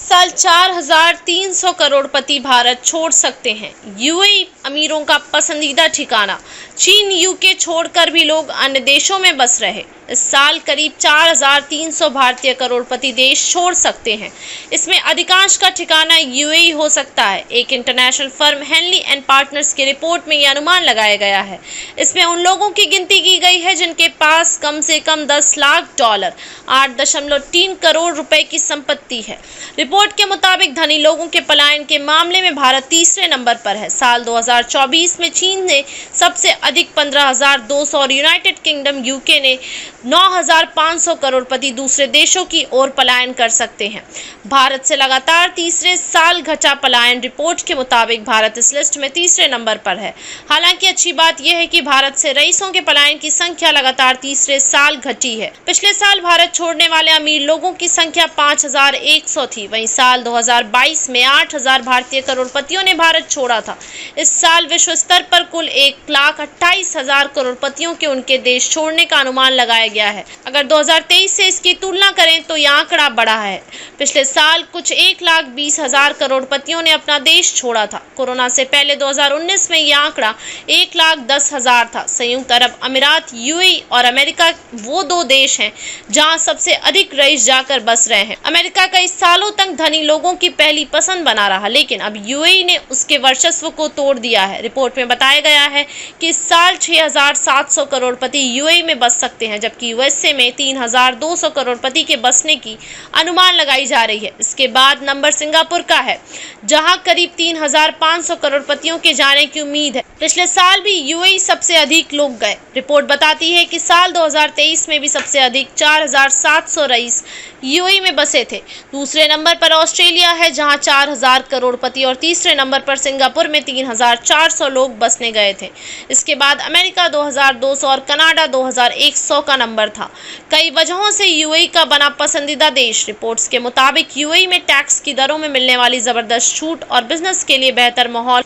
साल 4,300 करोड़पति भारत छोड़ सकते हैं। यूएई अमीरों का पसंदीदा ठिकाना। चीन, यूके छोड़कर भी लोग अन्य देशों में बस रहे। इस साल करीब 4,300 भारतीय करोड़पति देश छोड़ सकते हैं। इसमें अधिकांश का ठिकाना यूएई हो सकता है। एक international firm Henley and partners की रिपोर्ट में यह अनुमान लगाया गया है। इसमें उन लोगों की गिनती की गई है जिनके पास कम से कम $10 लाख, 8.3 करोड़ रुपए की संपत्ति है। रिपोर्ट के मुताबिक धनी लोगों के पलायन के मामले में भारत तीसरे नंबर पर है। साल 2024 में चीन ने सबसे अधिक 15,200 और यूनाइटेड किंगडम यूके ने 9,500 करोड़पति दूसरे देशों की ओर पलायन कर सकते हैं। भारत से लगातार तीसरे साल घटा पलायन। रिपोर्ट के मुताबिक भारत इस लिस्ट में तीसरे नंबर पर है। हालांकि अच्छी बात यह है कि भारत से रईसों के पलायन की संख्या लगातार तीसरे साल घटी है। पिछले साल भारत छोड़ने वाले अमीर लोगों की संख्या 5,100 थी। वहीं साल 2022 में 8,000 भारतीय करोड़पतियों ने भारत छोड़ा था। इस साल विश्व स्तर पर कुल 1,28,000 करोड़पतियों के उनके देश छोड़ने का अनुमान लगाया गया है। अगर 2023 से इसकी तुलना करें तो यह आंकड़ा बढ़ा है। पिछले साल कुछ 1,20,000 करोड़पतियों ने अपना देश छोड़ा था। कोरोना से पहले 2019 में यह आंकड़ा 1,10,000 था। संयुक्त अरब अमीरात, यूएई और अमेरिका वो दो देश हैं जहां सबसे अधिक रईस जाकर बस रहे हैं। अमेरिका कई सालों तक धनी लोगों की पहली पसंद बना रहा, लेकिन अब यूएई ने उसके वर्चस्व को तोड़ दिया है। रिपोर्ट में बताया गया है कि इस साल 6,700 करोड़पति यूएई में बस सकते हैं, जबकि यूएसए में 3,200 करोड़पति के बसने की अनुमान लगाई जा रही है। इसके बाद नंबर सिंगापुर का है, जहां करीब 3,500 करोड़पतियों के जाने की उम्मीद है। पिछले साल भी यूएई सबसे अधिक लोग गए। रिपोर्ट बताती है कि साल 2023 में भी सबसे अधिक 4,700 रईस यूएई में बसे थे। दूसरे नंबर पर ऑस्ट्रेलिया है, जहां 4,000 करोड़पति और तीसरे नंबर पर सिंगापुर में 3,400 लोग बसने गए थे। इसके बाद अमेरिका 2,200 और कनाडा 2,100 का नंबर था। कई वजहों से यूएई का बना पसंदीदा देश। रिपोर्ट्स के मुताबिक यूएई में टैक्स की दरों में मिलने वाली जबरदस्त छूट और बिजनेस के लिए बेहतर माहौल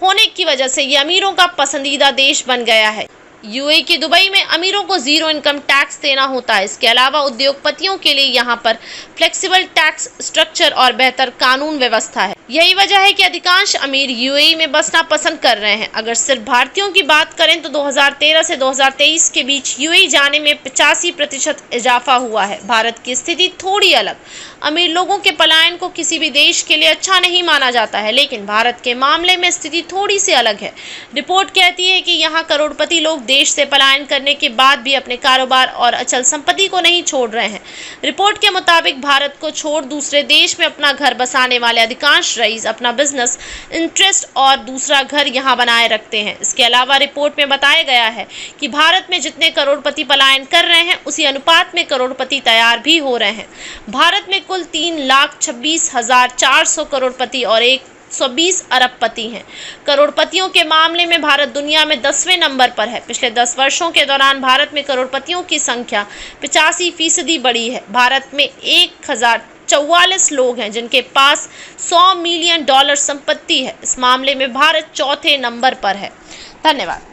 होने की वजह से ये अमीरों का पसंदीदा देश बन गया है। यूएई की दुबई में अमीरों को जीरो इनकम टैक्स देना होता है। इसके अलावा उद्योगपतियों के लिए यहाँ पर फ्लेक्सिबल टैक्स स्ट्रक्चर और बेहतर कानून व्यवस्था है। यही वजह है कि अधिकांश अमीर यूएई में बसना पसंद कर रहे हैं। अगर सिर्फ भारतीयों की बात करें तो 2013 से 2023 के बीच यूएई जाने में 85% इजाफा हुआ है। भारत की स्थिति थोड़ी अलग। अमीर लोगों के पलायन को किसी भी देश के लिए अच्छा नहीं माना जाता है, लेकिन भारत के मामले में स्थिति थोड़ी सी अलग है। रिपोर्ट कहती है कि यहाँ करोड़पति लोग देश से पलायन करने के बाद भी अपने कारोबार और अचल संपत्ति को नहीं छोड़ रहे हैं। रिपोर्ट के मुताबिक भारत को छोड़ दूसरे देश में अपना घर बसाने वाले अधिकांश रईस अपना बिजनेस इंटरेस्ट और दूसरा घर यहां बनाए रखते हैं। इसके अलावा रिपोर्ट में बताया गया है कि भारत में जितने करोड़पति पलायन कर रहे हैं, उसी अनुपात में करोड़पति तैयार भी हो रहे हैं। भारत में कुल 3,26,400 करोड़पति और 120 अरबपति हैं। करोड़पतियों के मामले में भारत दुनिया में 10वें नंबर पर है। पिछले 10 वर्षों के दौरान भारत में करोड़पतियों की संख्या 85% बढ़ी है। भारत में 1,044 लोग हैं जिनके पास $100 मिलियन संपत्ति है। इस मामले में भारत चौथे नंबर पर है। धन्यवाद।